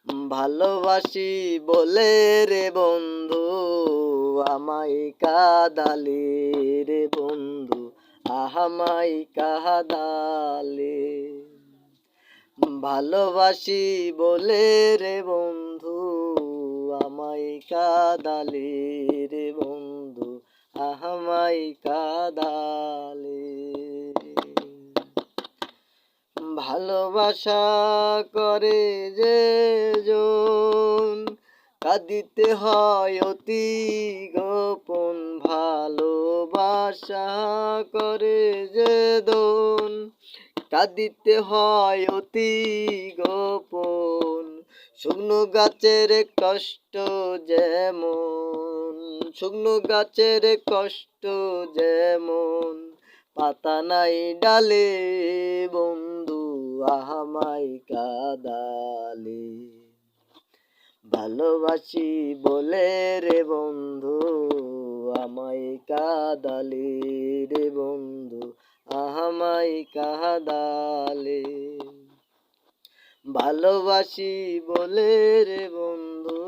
ভালোবাসি বলে রে বন্ধু আমায় কাঁদালে রে বন্ধু আমায় কাঁদালে। ভালোবাসি বলে রে বন্ধু আমায় কাঁদালে রে বন্ধু আমায় কাঁদালে। ভালোবাসা করে যে জন কাঁদিতে হয় অতি গোপন। ভালোবাসা করে যে দন কাঁদিতে হয় অতি গোপন। শুকনো গাছের কষ্ট যেমন, শুকনো গাছের কষ্ট যেমন, পাতা নাই ডালে বন্ধু আমায় কাঁদালে। ভালোবাসি বলে রে বন্ধু আমায় কাঁদালে রে বন্ধু আমায় কাঁদালে। ভালোবাসি বলে রে বন্ধু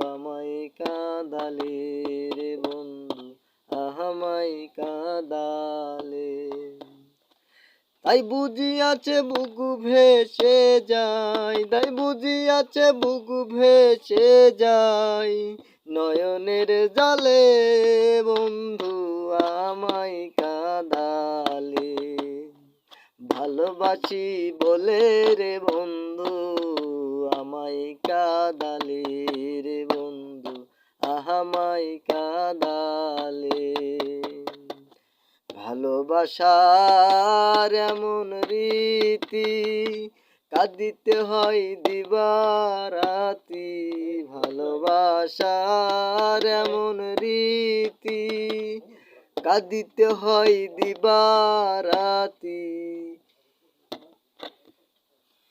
আমায় কাঁদালে রে বন্ধু আমায় কাঁদালে। তাই বুঝিয়াছে বুকু ভেসে যায়, তাই বুঝিয়াছে বুকু ভেসে যায়, নয়নের জলে বন্ধু আমায় কাঁদালে। ভালোবাসি বলে রে বন্ধু আমায় কাঁদালে রে বন্ধু আমায় কাঁদালে। ভালোবাসার এমন রীতি কাঁদিতে হয় দিবারাতি। ভালোবাসার এমন রীতি কাঁদিতে হয় দিবারাতি।